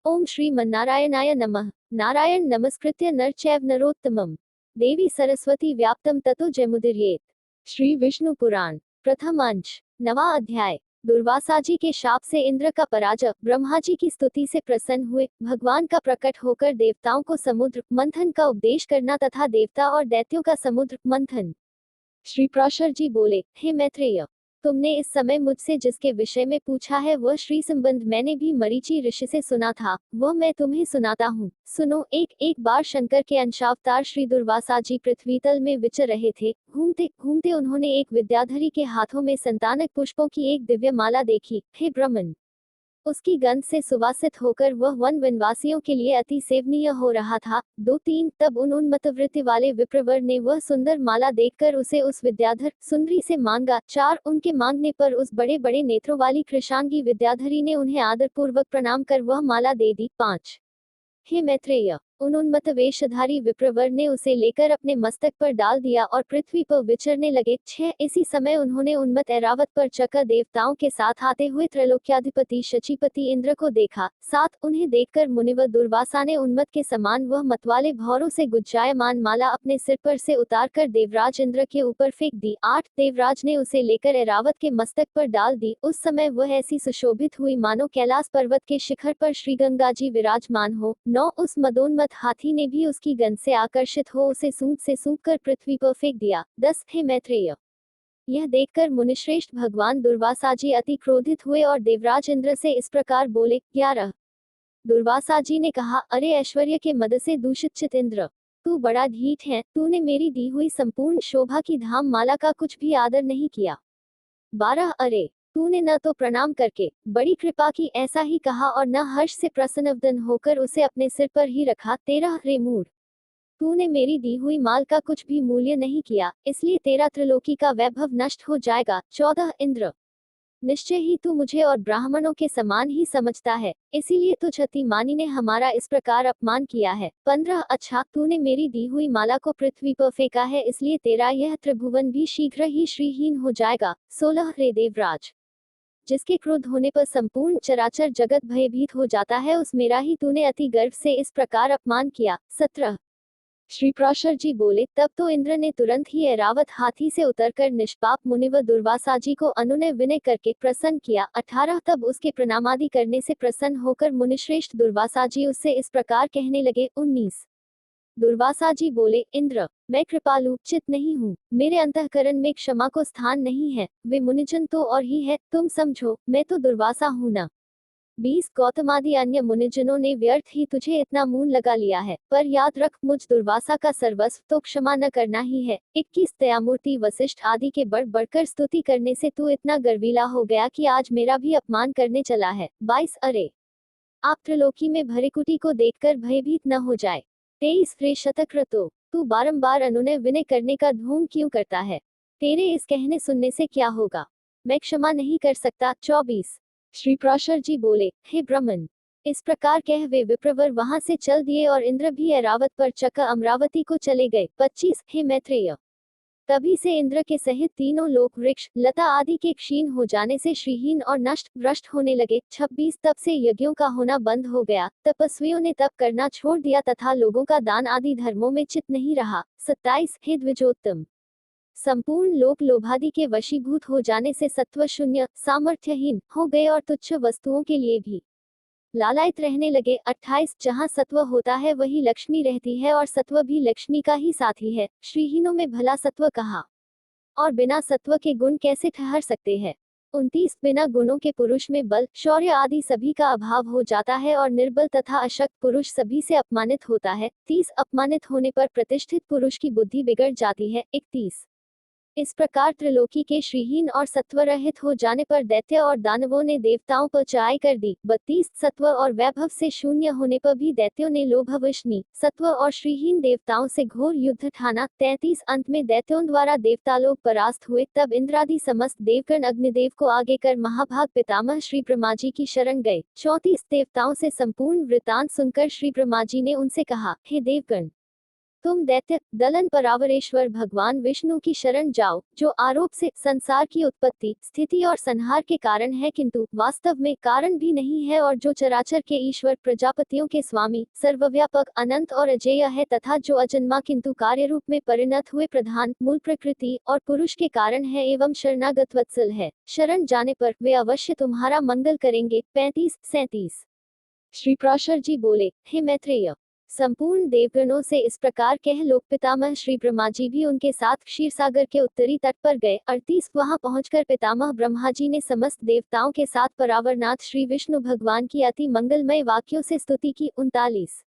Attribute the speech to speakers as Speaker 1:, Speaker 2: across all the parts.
Speaker 1: ओम श्रीमन्नारायणाय नमः। नारायण नमस्कृत्य नर चैव नरोत्तमम्। देवी सरस्वती व्याप्तम ततो जयमुदीरयेत्। श्री विष्णु पुराण प्रथम अंश नवा अध्याय। दुर्वासा जी के शाप से इंद्र का पराजय। ब्रह्मा जी की स्तुति से प्रसन्न हुए भगवान का प्रकट होकर देवताओं को समुद्र मंथन का उपदेश करना तथा देवता और दैत्यों का समुद्र मंथन। श्री प्राशर जी बोले, हे मैत्रेय, तुमने इस समय मुझसे जिसके विषय में पूछा है वह श्री संबंध मैंने भी मरीचि ऋषि से सुना था, वह मैं तुम्हें सुनाता हूँ। सुनो। एक बार शंकर के अंशावतार श्री दुर्वासा जी पृथ्वी तल में विचर रहे थे। घूमते घूमते उन्होंने एक विद्याधरी के हाथों में संतानक पुष्पों की एक दिव्य माला देखी। हे ब्रह्मन, उसकी गंध से सुवासित होकर वह वन वनवासियों के लिए अति सेवनीय हो रहा था। 2-3 तब उन उन्मत्त वृत्ति वाले विप्रवर ने वह सुंदर माला देखकर उसे उस विद्याधर सुंदरी से मांगा। 4 उनके मांगने पर उस बड़े बड़े नेत्रों वाली कृशांगी विद्याधरी ने उन्हें आदरपूर्वक प्रणाम कर वह माला दे दी। 5 हे मैत्रेय, उन उन्मत्त वेशधारी विप्रवर ने उसे लेकर अपने मस्तक पर डाल दिया और पृथ्वी पर विचरने लगे। 6 इसी समय उन्होंने उन्मत्त ऐरावत पर चकर देवताओं के साथ आते हुए त्रैलोक्याधिपति शचीपति इंद्र को देखा। 7 उन्हें देखकर मुनिवर दुर्वासा ने उन्मत्त के समान वह मतवाले भौरों से गुज्जायमान माला अपने सिर पर से उतारकर देवराज इंद्र के ऊपर फेंक दी। 8 देवराज ने उसे लेकर ऐरावत के मस्तक पर डाल दी। उस समय वह ऐसी सुशोभित हुई मानो कैलाश पर्वत के शिखर पर श्री गंगा जी विराजमान हो। 9 उस मदोन्मत्त हाथी ने भी उसकी गंध से आकर्षित हो उसे सूंघ से सूंघकर पृथ्वी पर फेंक दिया। 10 हे मैत्रेय, यह देखकर मुनिश्रेष्ठ भगवान दुर्वासा जी अति क्रोधित हुए और देवराज इंद्र से इस प्रकार बोले। 11 दुर्वासा जी ने कहा, अरे ऐश्वर्य के मद से दूषित चित इंद्र, तू बड़ा ढीठ है। तूने मेरी दी हुई संपूर्ण शोभा की धाम माला का कुछ भी आदर नहीं किया। 12 अरे, तूने न तो प्रणाम करके बड़ी कृपा की ऐसा ही कहा और न हर्ष से प्रसन्नवदन होकर उसे अपने सिर पर ही रखा। 13 रे मूढ़, तूने मेरी दी हुई माल का कुछ भी मूल्य नहीं किया, इसलिए तेरा त्रिलोकी का वैभव नष्ट हो जाएगा। 14 इंद्र, निश्चय ही तू मुझे और ब्राह्मणों के समान ही समझता है, इसीलिए तुझ अतिमानी ने हमारा इस प्रकार अपमान किया है। 15 अच्छा, तूने मेरी दी हुई माला को पृथ्वी पर फेंका है, इसलिए तेरा यह त्रिभुवन भी शीघ्र ही श्रीहीन हो जाएगा। 16 रे देवराज, जिसके क्रोध होने पर संपूर्ण चराचर जगत भयभीत हो जाता है, उस मेरा ही तूने अति गर्व से इस प्रकार अपमान किया। 17 श्री प्राशर जी बोले, तब तो इंद्र ने तुरंत ही ऐरावत हाथी से उतरकर निष्पाप मुनिवर दुर्वासा जी को अनुनय विनय करके प्रसन्न किया। 18 तब उसके प्रणामादि करने से प्रसन्न होकर मुनिश्रेष्ठ दुर्वासा जी उससे इस प्रकार कहने लगे। 19 दुर्वासा जी बोले, इंद्र, मैं कृपालु चित नहीं हूँ, मेरे अंतःकरण में क्षमा को स्थान नहीं है। वे मुनिजन तो और ही है, तुम समझो, मैं तो दुर्वासा हूँ न। 20 गौतमादि अन्य मुनिजनों ने व्यर्थ ही तुझे इतना मूल लगा लिया है, पर याद रख, मुझ दुर्वासा का सर्वस्व तो क्षमा न करना ही है। 21 दयामूर्ति वशिष्ठ आदि के बढ़ बढ़कर स्तुति करने से तू इतना गर्वीला हो गया कि आज मेरा भी अपमान करने चला है। 22 अरे, आप त्रिलोकी में भरे कुटी को देखकर भयभीत न हो जाए। 23 रे शतक्रतो, तू बारंबार अनुनय विनय करने का ढोंग क्यों करता है? तेरे इस कहने सुनने से क्या होगा? मैं क्षमा नहीं कर सकता। 24 श्री प्राशर जी बोले, हे ब्रह्मन, इस प्रकार कह वे विप्रवर वहां से चल दिए और इंद्र भी ऐरावत पर चक्र अमरावती को चले गए। 25 हे मैत्रेय, तभी से इंद्र के सहित तीनों लोक वृक्ष लता आदि के क्षीण हो जाने से श्रीहीन और नष्ट भ्रष्ट होने लगे। 26 तब से यज्ञों का होना बंद हो गया, तपस्वियों ने तप करना छोड़ दिया तथा लोगों का दान आदि धर्मों में चित नहीं रहा। 27 हे द्विजोत्तम, संपूर्ण लोक लोभादि के वशीभूत हो जाने से सत्व शून्य सामर्थ्यहीन हो गए और तुच्छ वस्तुओं के लिए भी लालायित रहने लगे। 28 जहाँ सत्व होता है वही लक्ष्मी रहती है और सत्व भी लक्ष्मी का ही साथी है। श्रीहीनों में भला सत्व कहाँ, और बिना सत्व के गुण कैसे ठहर सकते हैं? 29 बिना गुणों के पुरुष में बल शौर्य आदि सभी का अभाव हो जाता है और निर्बल तथा अशक्त पुरुष सभी से अपमानित होता है। 30 अपमानित होने पर प्रतिष्ठित पुरुष की बुद्धि बिगड़ जाती है। 31 इस प्रकार त्रिलोकी के श्रीहीन और सत्व रहित हो जाने पर दैत्य और दानवों ने देवताओं पर चढ़ाई कर दी। 32 सत्व और वैभव से शून्य होने पर भी दैत्यों ने लोभवशनी सत्व और श्रीहीन देवताओं से घोर युद्ध ठाना। 33 अंत में दैत्यों द्वारा देवतालोक परास्त हुए, तब इंद्रादि समस्त देवगण अग्निदेव को आगे कर महाभाग पितामह श्री ब्रह्मा जी की शरण गए। 34 देवताओं से संपूर्ण वृतांत सुनकर श्री ब्रह्मा जी ने उनसे कहा, हे देवगण, तुम दैत्य दलन परावरेश्वर भगवान विष्णु की शरण जाओ, जो आरोप से संसार की उत्पत्ति, स्थिति और संहार के कारण है, किंतु वास्तव में कारण भी नहीं है, और जो चराचर के ईश्वर, प्रजापतियों के स्वामी, सर्वव्यापक, अनंत और अजेय है, तथा जो अजन्मा किंतु कार्य रूप में परिणत हुए प्रधान, मूल प्रकृति और पुरुष के कारण है एवं शरणागत वत्सल है। शरण जाने पर वे अवश्य तुम्हारा मंगल करेंगे। 35-37। श्री प्राशर जी बोले, हे मैत्रेय, संपूर्ण देवगणों से इस प्रकार कह लोक पितामह श्री ब्रह्मा जी भी उनके साथ क्षीरसागर के उत्तरी तट पर गए। 38 वहां पहुंचकर पितामह ब्रह्मा जी ने समस्त देवताओं के साथ परावरनाथ श्री विष्णु भगवान की अति मंगलमय वाक्यों से स्तुति की। 39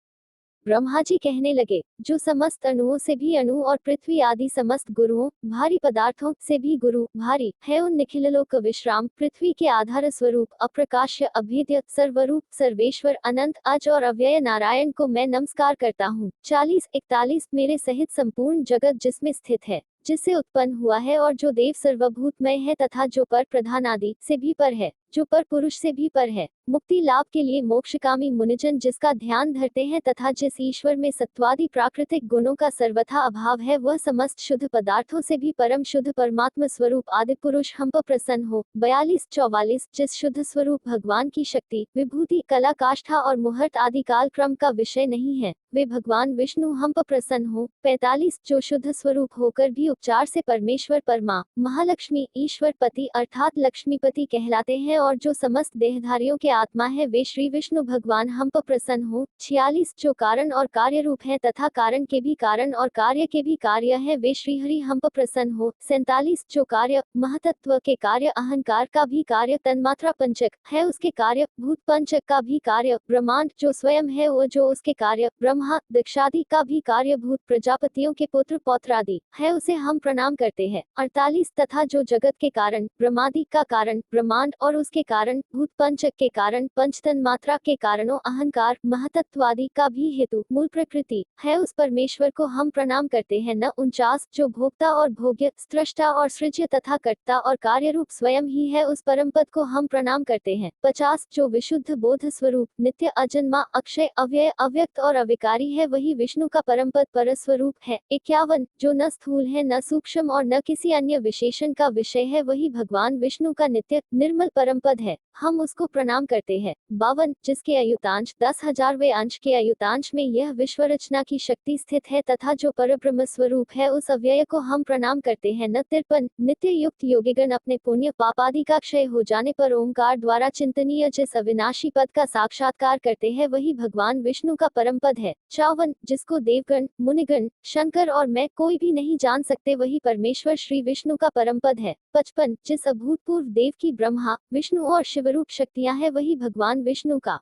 Speaker 1: ब्रह्मा जी कहने लगे, जो समस्त अणुओं से भी अणु और पृथ्वी आदि समस्त गुरुओं, भारी पदार्थों से भी गुरु भारी है, उन निखिललोक विश्राम पृथ्वी के आधार स्वरूप अप्रकाश्य अभेद्य सर्वरूप सर्वेश्वर अनंत अज और अव्यय नारायण को मैं नमस्कार करता हूँ। 40-41 मेरे सहित संपूर्ण जगत जिसमें स्थित है, जिससे उत्पन्न हुआ है, और जो देव सर्वभूतमय है, तथा जो पर प्रधान आदि से भी पर है, जो पर पुरुष से भी पर है, मुक्ति लाभ के लिए मोक्षकामी मुनिजन जिसका ध्यान धरते हैं, तथा जिस ईश्वर में सत्वादि प्राकृतिक गुणों का सर्वथा अभाव है, वह समस्त शुद्ध पदार्थों से भी परम शुद्ध परमात्मा स्वरूप आदि पुरुष हम पर प्रसन्न हो। 42-44 जिस शुद्ध स्वरूप भगवान की शक्ति, विभूति, कला, काष्ठा और मुहूर्त आदि काल क्रम का विषय नहीं है, वे भगवान विष्णु हम पर प्रसन्न हो। 45 जो शुद्ध स्वरूप होकर भी उपचार से परमेश्वर परमा महालक्ष्मी ईश्वर पति अर्थात लक्ष्मीपति कहलाते हैं, और जो समस्त देहधारियों के आत्मा है, वे श्री विष्णु भगवान हम पर प्रसन्न हो। 46 जो कारण और कार्य रूप है, तथा कारण के भी कारण और कार्य के भी कार्य है, वे श्री हरि हम पर प्रसन्न हो। 47 जो कार्य महतत्व के कार्य, अहंकार का भी कार्य, तन्मात्रा पंचक है उसके कार्य, भूत पंचक का भी कार्य, ब्रह्मांड जो स्वयं है वो जो उसके कार्य, ब्रह्मा दक्षादि का भी कार्य, भूत प्रजापतियों के पुत्र पौत्रादि है, उसे हम प्रणाम करते हैं। 48 तथा जो जगत के कारण, ब्रह्मादि का कारण, ब्रह्मांड और उसके कारण, भूत पंचक के कारण, पंचतन मात्रा के कारणों, अहंकार महतत्वादि का भी हेतु, मूल प्रकृति है, उस परमेश्वर को हम प्रणाम करते हैं। न 49 जो भोक्ता और भोग्य, सृष्टा और सृज्य तथा कर्ता और कार्य रूप स्वयं ही है, उस परम पद को हम प्रणाम करते हैं। 50 जो विशुद्ध बोध स्वरूप, नित्य, अजन्मा, अक्षय, अव्यय, अव्यक्त और अविकारी है, वही विष्णु का परम पद परस्वरूप है। 51 जो न स्थूल है, न सूक्ष्म और न किसी अन्य विशेषण का विषय है, वही भगवान विष्णु का नित्य निर्मल परम पद है, हम उसको प्रणाम करते हैं। 52 जिसके अयुतांश 10,000वें अंश के अयुतांश में यह विश्व रचना की शक्ति स्थित है, तथा जो परब्रह्म स्वरूप है, उस अव्यय को हम प्रणाम करते हैं। न 53 नित्य युक्त योगिगण अपने पुण्य पापादि का क्षय हो जाने पर ओंकार द्वारा चिंतनीय जिस अविनाशी पद का साक्षात्कार करते हैं, वही भगवान विष्णु का परम पद है। 54 जिसको देवगण, मुनिगण, शंकर और मैं कोई भी नहीं जान सकते, वही परमेश्वर श्री विष्णु का परम पद है। 55 जिस अभूतपूर्व देव की ब्रह्मा, विष्णु और शिवरूप शक्तियां हैं, वही भगवान विष्णु का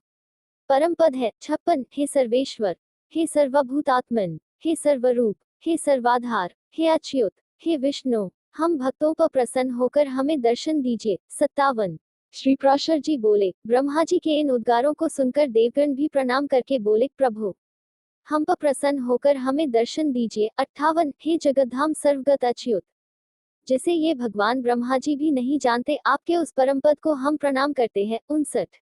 Speaker 1: परम पद है। 56 हे सर्वेश्वर, हे सर्वभूतात्मन, हे सर्वरूप, हे सर्वाधार, हे अच्युत, हे विष्णु, हम भक्तों पर प्रसन्न होकर हमें दर्शन दीजिए। 57 श्री प्राशर जी बोले, ब्रह्मा जी के इन उद्गारों को सुनकर देवगण भी प्रणाम करके बोले, प्रभु हम पर प्रसन्न होकर हमें दर्शन दीजिए। 58 हे जगद्धाम सर्वगत अच्युत, जिसे ये भगवान ब्रह्मा जी भी नहीं जानते, आपके उस परम पद को हम प्रणाम करते हैं। 59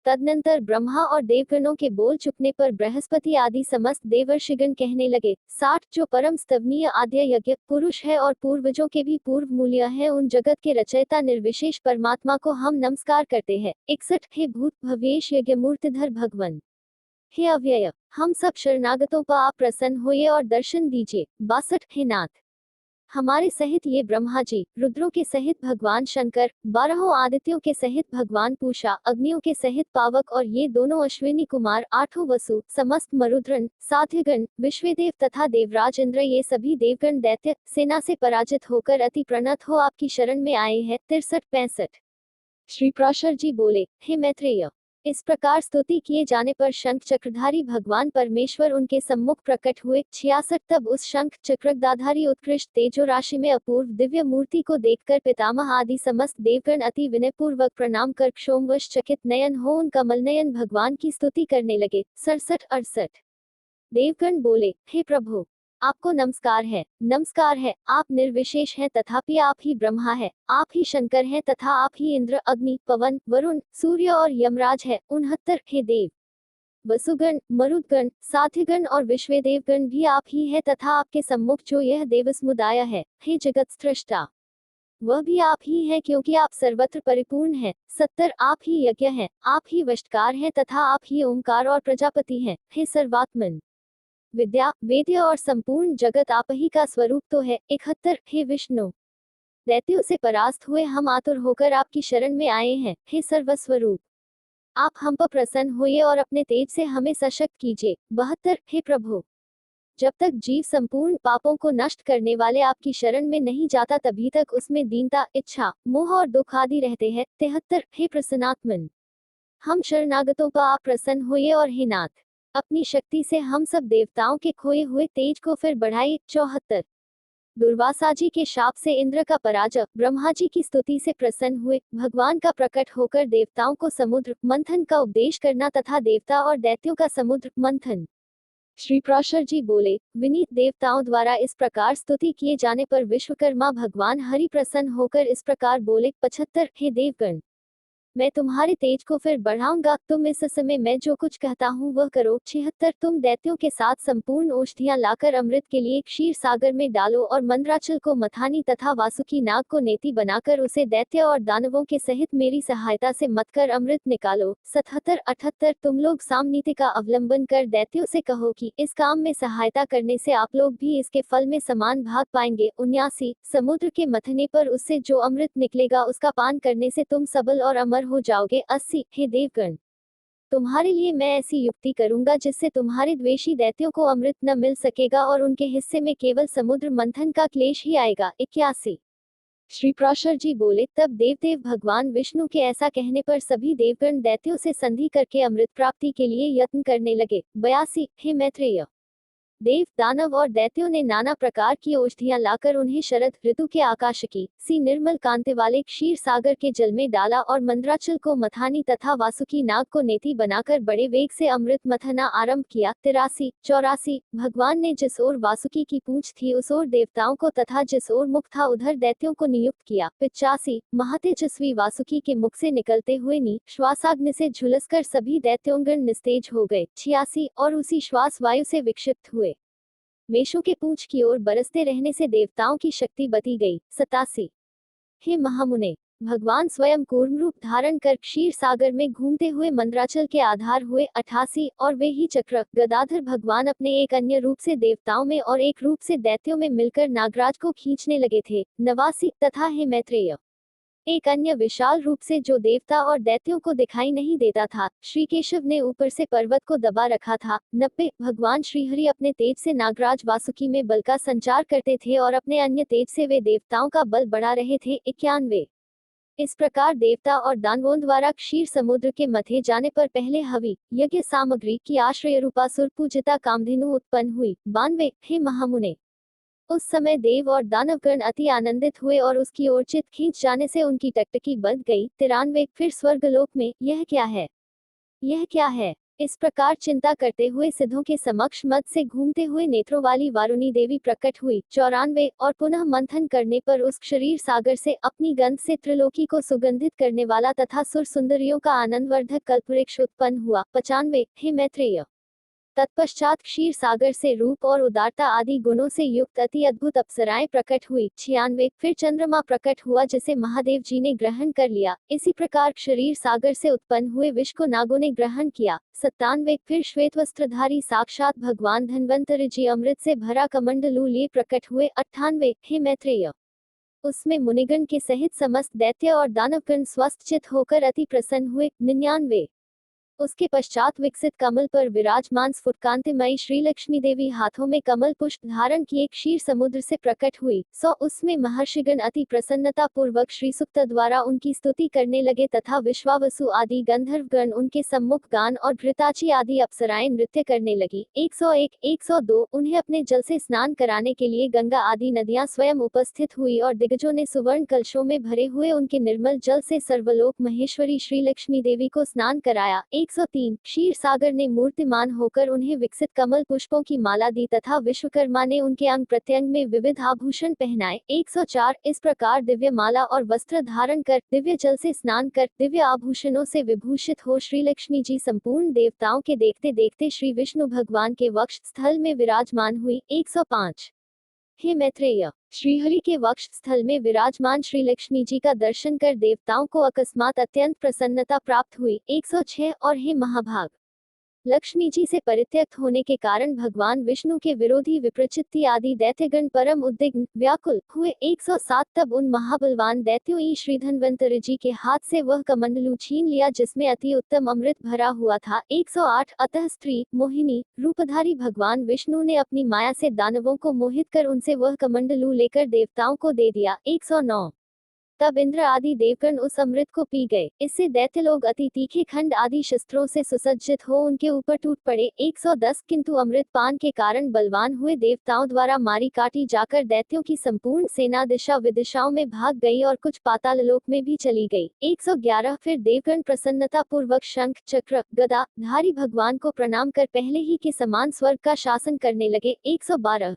Speaker 1: तदनंतर ब्रह्मा और देवगणों के बोल चुकने पर बृहस्पति आदि समस्त देवर्षिगण कहने लगे, 60 जो परम स्तवनीय आद्य यज्ञ पुरुष है और पूर्वजों के भी पूर्व मूल्य है, उन जगत के रचयिता निर्विशेष परमात्मा को हम नमस्कार करते हैं। 61 हे भूत भवेश यज्ञ मूर्तिधर भगवन, हे अव्यय, हम सब शरणागतों पर आप प्रसन्न होइए और दर्शन दीजिए। 62 हे नाथ, हमारे सहित ये ब्रह्मा जी, रुद्रों के सहित भगवान शंकर, 12 आदित्यों के सहित भगवान पूषा, अग्नियों के सहित पावक और ये दोनों अश्विनी कुमार, 8 वसु, समस्त मरुद्रन, साध्यगण, विश्वदेव तथा देवराज इंद्र, ये सभी देवगण दैत्य सेना से पराजित होकर अति प्रणत हो आपकी शरण में आए हैं। 63-65 श्री प्राशर जी बोले, हे मैत्रेय, इस प्रकार स्तुति किए जाने पर शंख चक्रधारी भगवान परमेश्वर उनके सम्मुख प्रकट हुए। 66 तब उस शंख चक्रगदाधारी उत्कृष्ट तेजो राशि में अपूर्व दिव्य मूर्ति को देखकर पितामह आदि समस्त देवगण अति विनयपूर्वक प्रणाम कर क्षोमवश चकित नयन हो उन कमल नयन भगवान की स्तुति करने लगे। 67-68 देवगण बोले, हे प्रभु, आपको नमस्कार है, आप निर्विशेष हैं, तथापि आप ही ब्रह्मा है, आप ही शंकर हैं, तथा आप ही इंद्र, अग्नि, पवन, वरुण, सूर्य और यमराज है। 69 हे देव, वसुगण, मरुदगण, साध्यगण और विश्वेदेवगण भी आप ही है तथा आपके सम्मुख जो यह देव समुदाय है, हे जगत सृष्टा, वह भी आप ही है क्योंकि आप सर्वत्र परिपूर्ण हैं। 70 आप ही यज्ञ हैं, आप ही वष्टकार हैं तथा आप ही ओंकार और प्रजापति हैं, हे सर्वात्मन। विद्या, वेद्य और संपूर्ण जगत आप ही का स्वरूप तो है। 71 हे विष्णु, दैत्यों से परास्त हुए हम आतुर होकर आपकी शरण में आए हैं, हे सर्वस्वरूप। आप हम पर प्रसन्न होइए और अपने तेज से हमें सशक्त कीजिए। 72 हे प्रभु, जब तक जीव संपूर्ण पापों को नष्ट करने वाले आपकी शरण में नहीं जाता तभी तक उसमें दीनता, इच्छा, मोह और दुख आदि रहते हैं। 73 हे प्रसन्नात्मन, हम शरणागतों पर आप प्रसन्न होइए और हे नाथ, अपनी शक्ति से हम सब देवताओं के खोए हुए तेज को फिर बढ़ाइए। 74 दुर्वासा जी के शाप से इंद्र का पराजय, ब्रह्मा जी की स्तुति से प्रसन्न हुए, भगवान का प्रकट होकर देवताओं को समुद्र मंथन का उपदेश करना तथा देवता और दैत्यों का समुद्र मंथन। श्री प्राशर जी बोले, विनीत देवताओं द्वारा इस प्रकार स्तुति किए जाने पर विश्वकर्मा भगवान हरि प्रसन्न होकर इस प्रकार बोले। 75 हे देवगण, मैं तुम्हारे तेज को फिर बढ़ाऊंगा, तुम इस समय मैं जो कुछ कहता हूँ वह करो। 76 तुम दैत्यों के साथ संपूर्ण औषधियां लाकर अमृत के लिए क्षीर सागर में डालो और मंद्राचल को मथानी तथा वासुकी नाग को नेति बनाकर उसे दैत्य और दानवों के सहित मेरी सहायता से मतकर अमृत निकालो। 77 78 तुम लोग सामनीति का अवलंबन कर दैत्यों से कहो कि इस काम में सहायता करने से आप लोग भी इसके फल में समान भाग पाएंगे। 79 समुद्र के मथने पर उससे जो अमृत निकलेगा उसका पान करने से तुम सबल और अमर हो जाओगे। 80 हे देवगण, तुम्हारे लिए मैं ऐसी युक्ति करूंगा जिससे तुम्हारे द्वेषी दैत्यों को अमृत न मिल सकेगा और उनके हिस्से में केवल समुद्र मंथन का क्लेश ही आएगा। 81 श्री प्राशर जी बोले, तब देवदेव भगवान विष्णु के ऐसा कहने पर सभी देवगण दैत्यों से संधि करके अमृत प्राप्ति के लिए यत्न करने लगे। 82 हे मैत्रेय, देव, दानव और दैत्यों ने नाना प्रकार की औषधियां लाकर उन्हें शरद ऋतु के आकाशिकी सी निर्मल कांति वाले क्षीर सागर के जल में डाला और मंद्राचल को मथानी तथा वासुकी नाग को नेति बनाकर बड़े वेग से अमृत मथना आरंभ किया। 83 84 भगवान ने जिस ओर वासुकी की पूंछ थी उस ओर देवताओं को तथा जिस ओर मुख था उधर दैत्यों को नियुक्त किया। 85 महातेजस्वी वासुकी के मुख से निकलते हुए नी श्वासाग्नि से झुलसकर सभी दैत्योंगण निस्तेज हो गए। 86 और उसी श्वास वायु से विक्षिप्त हुए मेषों के पूंछ की ओर बरसते रहने से देवताओं की शक्ति बती गई। 87 हे महामुने, भगवान स्वयं कूर्म रूप धारण कर क्षीर सागर में घूमते हुए मंद्राचल के आधार हुए। 88 और वे ही चक्र गदाधर भगवान अपने एक अन्य रूप से देवताओं में और एक रूप से दैत्यों में मिलकर नागराज को खींचने लगे थे। 89 तथा हे मैत्रेय, एक अन्य विशाल रूप से जो देवता और दैत्यों को दिखाई नहीं देता था, श्री केशव ने ऊपर से पर्वत को दबा रखा था। 90 भगवान श्रीहरि अपने तेज से नागराज वासुकी में बल का संचार करते थे और अपने अन्य तेज से वे देवताओं का बल बढ़ा रहे थे। 91 इस प्रकार देवता और दानवों द्वारा क्षीर समुद्र के मथे जाने पर पहले हवि यज्ञ सामग्री की आश्रय रूपा सुर पूजिता कामधेनु उत्पन्न हुई। 92 हे महामुने, उस समय देव और दानवगण अति आनंदित हुए और उसकी ओर चित खींच जाने से उनकी टकटकी बंध गई। 93 फिर स्वर्गलोक में यह क्या है, यह क्या है, इस प्रकार चिंता करते हुए सिद्धों के समक्ष मद से घूमते हुए नेत्रों वाली वारुणी देवी प्रकट हुई। 94 और पुनः मंथन करने पर उस शरीर सागर से अपनी गंध से त्रिलोकी को सुगंधित करने वाला तथा सुर सुंदरियों का आनंदवर्धक कल्पवृक्ष उत्पन्न हुआ। 95 हे मैत्रेय, तत्पश्चात क्षीर सागर से रूप और उदारता आदि गुणों से युक्त अति अद्भुत अप्सराएं प्रकट हुई। 96 फिर चंद्रमा प्रकट हुआ जिसे महादेव जी ने ग्रहण कर लिया। इसी प्रकार शरीर सागर से उत्पन्न हुए विष को नागों ने ग्रहण किया। 97 फिर श्वेत वस्त्रधारी साक्षात भगवान धन्वंतरि जी अमृत से भरा कमंडलू लिए प्रकट हुए। 98 हे मैत्रेय, उसमें मुनिगण के सहित समस्त दैत्य और दानवगण स्वस्थ चित होकर अति प्रसन्न हुए। 99 उसके पश्चात विकसित कमल पर विराजमान स्फुटकांतिमयी श्री लक्ष्मी देवी हाथों में कमल पुष्प धारण किए क्षीर समुद्र से प्रकट हुई। 100 उसमें महर्षिगण अति प्रसन्नता पूर्वक श्री सुक्त द्वारा उनकी स्तुति करने लगे तथा विश्वावसु आदि गंधर्वगण उनके सम्मुख गान और घृताची आदि अप्सराएं नृत्य करने लगी। 101 102 उन्हें अपने जल से स्नान कराने के लिए गंगा आदि नदियां स्वयं उपस्थित हुई और दिग्गजों ने सुवर्ण कलशों में भरे हुए उनके निर्मल जल से सर्वलोक महेश्वरी श्री लक्ष्मी देवी को स्नान कराया। 103 क्षीर सागर ने मूर्तिमान होकर उन्हें विकसित कमल पुष्पों की माला दी तथा विश्वकर्मा ने उनके अंग प्रत्यंग में विविध आभूषण पहनाए। 104 इस प्रकार दिव्य माला और वस्त्र धारण कर, दिव्य जल से स्नान कर, दिव्य आभूषणों से विभूषित हो श्री लक्ष्मी जी संपूर्ण देवताओं के देखते देखते श्री विष्णु भगवान के वक्ष स्थल में विराजमान हुई। 105 हे मैत्रेय, श्रीहरि के वक्ष स्थल में विराजमान श्री लक्ष्मी जी का दर्शन कर देवताओं को अकस्मात अत्यंत प्रसन्नता प्राप्त हुई। 106 और हे महाभाग, लक्ष्मी जी से परित्यक्त होने के कारण भगवान विष्णु के विरोधी विप्रचित्ति आदि दैत्यगण परम उद्विग्न व्याकुल हुए। 107 तब उन महाबलवान दैत्यों श्री धन्वंतरि जी के हाथ से वह कमंडलू छीन लिया जिसमें अति उत्तम अमृत भरा हुआ था। 108 अतः स्त्री मोहिनी रूपधारी भगवान विष्णु ने अपनी माया से दानवों को मोहित कर उनसे वह कमंडलू लेकर देवताओं को दे दिया। 109 तब इंद्र आदि देवगण उस अमृत को पी गए। इससे दैत्य लोग अति तीखे खंड आदि शस्त्रों से सुसज्जित हो उनके ऊपर टूट पड़े। 110 किंतु अमृत पान के कारण बलवान हुए देवताओं द्वारा मारी काटी जाकर दैत्यों की संपूर्ण सेना दिशा विदिशाओं में भाग गई और कुछ पाताल लोक में भी चली गई। 111 फिर देवगण प्रसन्नता पूर्वक शंख चक्र गदा धारी भगवान को प्रणाम कर पहले ही के समान स्वर्ग का शासन करने लगे। 112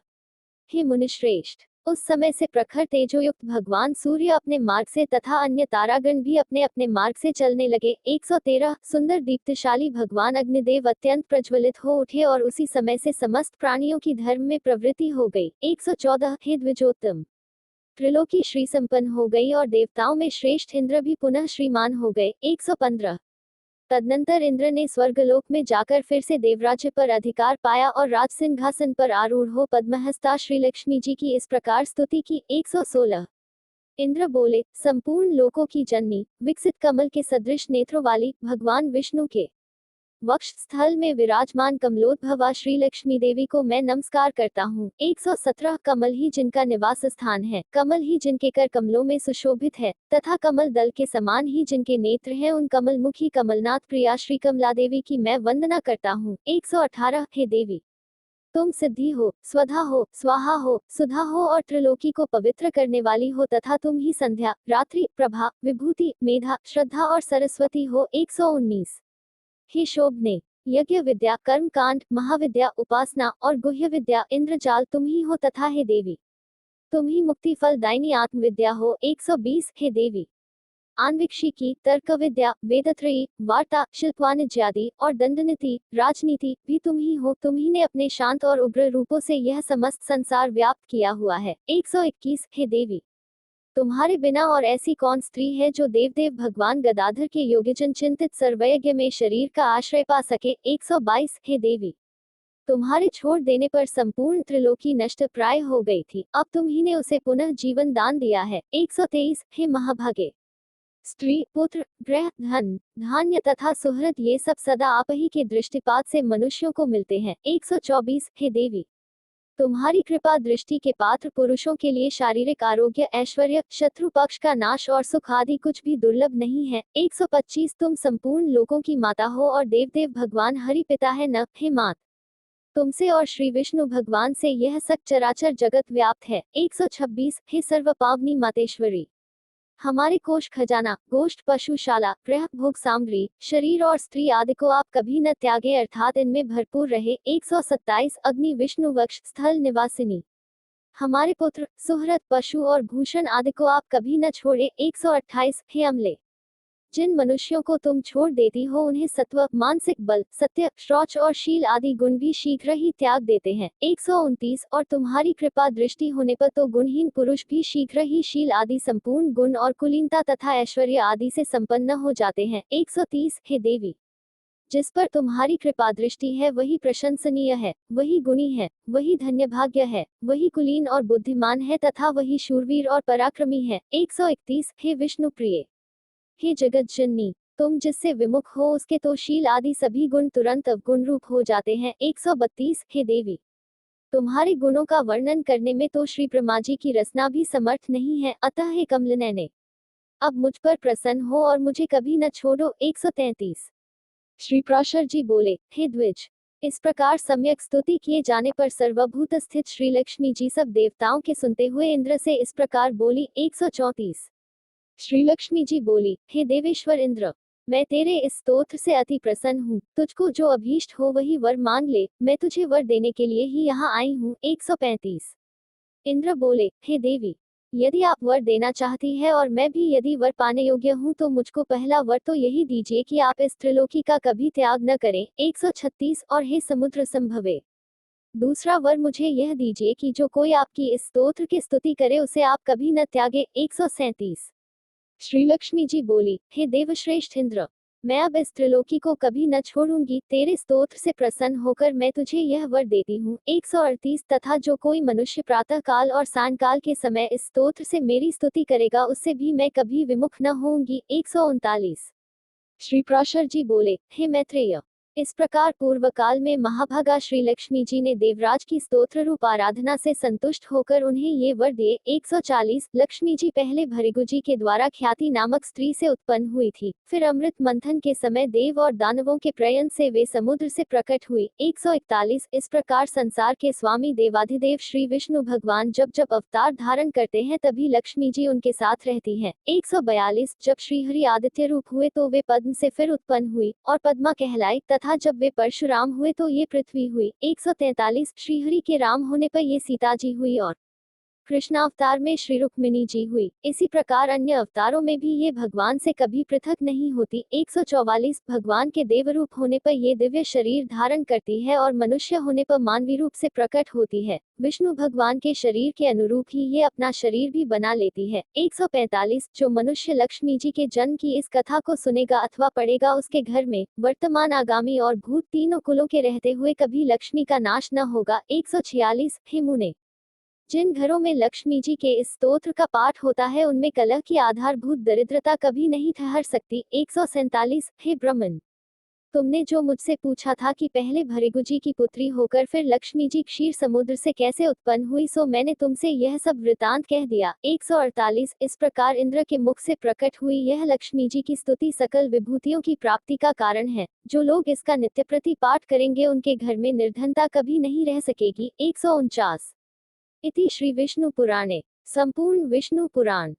Speaker 1: हे मुनिश्रेष्ठ, उस समय से प्रखर तेजोयुक्त भगवान सूर्य अपने मार्ग से तथा अन्य तारागण भी अपने अपने मार्ग से चलने लगे। 113 सुंदर दीप्तशाली भगवान अग्निदेव अत्यंत प्रज्वलित हो उठे और उसी समय से समस्त प्राणियों की धर्म में प्रवृत्ति हो गई। 114 हे द्विजोत्तम, त्रिलोकी श्री संपन्न हो गई और देवताओं में श्रेष्ठ इंद्र भी पुनः श्रीमान हो गए। 115 तदनंतर इंद्र ने स्वर्गलोक में जाकर फिर से देवराज्य पर अधिकार पाया और राज सिंहासन पर आरूढ़ हो पद्महस्ता श्री लक्ष्मी जी की इस प्रकार स्तुति की। 116 इंद्र बोले, संपूर्ण लोकों की जननी विकसित कमल के सदृश नेत्रों वाली भगवान विष्णु के वक्ष स्थल में विराजमान कमलोद्भवा श्री लक्ष्मी देवी को मैं नमस्कार करता हूँ। 117 कमल ही जिनका निवास स्थान है, कमल ही जिनके कर कमलों में सुशोभित है तथा कमल दल के समान ही जिनके नेत्र हैं, उन कमल मुखी कमलनाथ प्रिया श्री कमला देवी की मैं वंदना करता हूँ। 118 हे देवी, तुम सिद्धि हो, स्वधा हो, स्वाहा हो, सुधा हो और त्रिलोकी को पवित्र करने वाली हो तथा तुम ही संध्या रात्रि प्रभा विभूति मेधा श्रद्धा और सरस्वती हो। 119 हे शोभने, यज्ञ विद्या कर्म कांड महाविद्या उपासना और गुह्य विद्या इंद्रजाल तुम ही हो तथा हे देवी, तुम ही मुक्ति फल दायिनी आत्मविद्या हो। 120 हे देवी, आन्विक्षिकी तर्क विद्या वेदत्रयी वार्ता शिल्पवाणिज्यादि और दंडनीति राजनीति भी तुम ही हो। तुम ही ने अपने शांत और उग्र रूपों से यह समस्त संसार व्याप्त किया हुआ है। 121 हे देवी, तुम्हारे बिना और ऐसी कौन स्त्री है जो देवदेव भगवान गदाधर के योग्यजन चिंतित सर्वयज्ञ में शरीर का आश्रय पा सके। 122 हे देवी, तुम्हारे छोड़ देने पर संपूर्ण त्रिलोकी नष्ट प्राय हो गई थी, अब तुम ही ने उसे पुनः जीवन दान दिया है। 123 हे महाभागे, स्त्री पुत्र ग्रह धन धान्य तथा सुहृद ये सब सदा आप ही के दृष्टिपात से मनुष्यों को मिलते हैं। 124 हे देवी, तुम्हारी कृपा दृष्टि के पात्र पुरुषों के लिए शारीरिक आरोग्य ऐश्वर्य शत्रु पक्ष का नाश और सुख आदि कुछ भी दुर्लभ नहीं है। 125 तुम संपूर्ण लोकों की माता हो और देवदेव भगवान हरि पिता है न हे मात, तुमसे और श्री विष्णु भगवान से यह सक चराचर जगत व्याप्त है। 126 हे सर्व पावनी मातेश्वरी, हमारे कोष खजाना गोष्ठ पशुशाला गृह भोग सामग्री शरीर और स्त्री आदि को आप कभी न त्यागे अर्थात इनमें भरपूर रहे। 127 अग्नि विष्णु वक्ष स्थल निवासिनी, हमारे पुत्र सुहृद पशु और भूषण आदि को आप कभी न छोड़े। 128 हे अम्ले, जिन मनुष्यों को तुम छोड़ देती हो उन्हें सत्व मानसिक बल सत्य शौच और शील आदि गुण भी शीघ्र ही त्याग देते हैं। 129 और तुम्हारी कृपा दृष्टि होने पर तो गुणहीन पुरुष भी शीघ्र ही शील आदि संपूर्ण गुण और कुलीनता तथा ऐश्वर्य आदि से संपन्न हो जाते हैं। 130 हे देवी, जिस पर तुम्हारी कृपा दृष्टि है वही प्रशंसनीय है, वही गुणी है, वही धन्य भाग्य है, वही कुलीन और बुद्धिमान है तथा वही शूरवीर और पराक्रमी है। 131 हे विष्णु प्रिय, हे जगत जननी, तुम जिससे विमुख हो उसके तो शील आदि सभी गुण तुरंत अवगुण रूप हो जाते हैं। 132 हे देवी, तुम्हारे गुणों का वर्णन करने में तो श्री ब्रह्मा जी की रचना भी समर्थ नहीं है, अतः हे कमलनयने, अब मुझ पर प्रसन्न हो और मुझे कभी न छोड़ो। 133 श्री प्राशर जी बोले, हे द्विज, इस प्रकार सम्यक स्तुति किए जाने पर सर्वभूत स्थित श्री लक्ष्मी जी सब देवताओं के सुनते हुए इंद्र से इस प्रकार बोली। 134 श्री लक्ष्मी जी बोली, हे देवेश्वर इंद्र, मैं तेरे इस स्तोत्र से अति प्रसन्न हूँ। तुझको जो अभीष्ट हो वही वर मांग ले, मैं तुझे वर देने के लिए ही यहाँ आई हूँ। 135। इंद्र बोले, हे देवी, यदि आप वर देना चाहती है और मैं भी यदि वर पाने योग्य हूँ तो मुझको पहला वर तो यही दीजिए कि आप इस त्रिलोकी का कभी त्याग न करें। 136। और हे समुद्र संभवे, दूसरा वर मुझे यह दीजिए कि जो कोई आपकी इस स्तोत्र की स्तुति करे उसे आप कभी न त्यागे। 137। श्री लक्ष्मी जी बोली, हे देवश्रेष्ठ इंद्र, मैं अब इस त्रिलोकी को कभी न छोड़ूंगी। तेरे स्तोत्र से प्रसन्न होकर मैं तुझे यह वर देती हूँ। 138। तथा जो कोई मनुष्य प्रातः काल और सांयकाल के समय इस स्तोत्र से मेरी स्तुति करेगा उससे भी मैं कभी विमुख न होऊंगी। 139। श्री प्राशर जी बोले, हे मैत्रेय, इस प्रकार पूर्व काल में महाभागा श्री लक्ष्मी जी ने देवराज की स्तोत्र रूप आराधना से संतुष्ट होकर उन्हें ये वर दिए। 140। लक्ष्मी जी पहले भृगु जी के द्वारा ख्याति नामक स्त्री से उत्पन्न हुई थी, फिर अमृत मंथन के समय देव और दानवों के प्रयत्न से वे समुद्र से प्रकट हुई। 141। इस प्रकार संसार के स्वामी देवाधिदेव श्री विष्णु भगवान जब जब अवतार धारण करते हैं तभी लक्ष्मी जी उनके साथ रहती हैं। 142। जब श्रीहरि आदित्य रूप हुए तो वे पद्म से फिर उत्पन्न हुई और पद्मा कहलाई, तथा जब वे परशुराम हुए तो ये पृथ्वी हुई। 143। श्रीहरि के राम होने पर ये सीता जी हुई और कृष्णावतार में श्री रुक्मिणी जी हुई। इसी प्रकार अन्य अवतारों में भी ये भगवान से कभी पृथक नहीं होती। 144। भगवान के देवरूप होने पर ये दिव्य शरीर धारण करती है और मनुष्य होने पर मानवी रूप से प्रकट होती है। विष्णु भगवान के शरीर के अनुरूप ही ये अपना शरीर भी बना लेती है। 145। जो मनुष्य लक्ष्मी जी के जन्म की इस कथा को सुनेगा अथवा पढ़ेगा उसके घर में वर्तमान आगामी और भूत तीनों कुलों के रहते हुए कभी लक्ष्मी का नाश न होगा। 146। हे मुने, जिन घरों में लक्ष्मी जी के इस स्तोत्र का पाठ होता है उनमें कलह की आधारभूत दरिद्रता कभी नहीं ठहर सकती। 147। हे ब्रह्मन, तुमने जो मुझसे पूछा था कि पहले भृगु जी की पुत्री होकर फिर लक्ष्मी जी क्षीर समुद्र से कैसे उत्पन्न हुई, सो मैंने तुमसे यह सब वृतांत कह दिया। 148। इस प्रकार इंद्र के मुख से प्रकट हुई यह लक्ष्मी जी की स्तुति सकल विभूतियों की प्राप्ति का कारण है। जो लोग इसका नित्य प्रति पाठ करेंगे उनके घर में निर्धनता कभी नहीं रह सकेगी। 149। इति श्री विष्णु पुराणे संपूर्ण विष्णु पुराण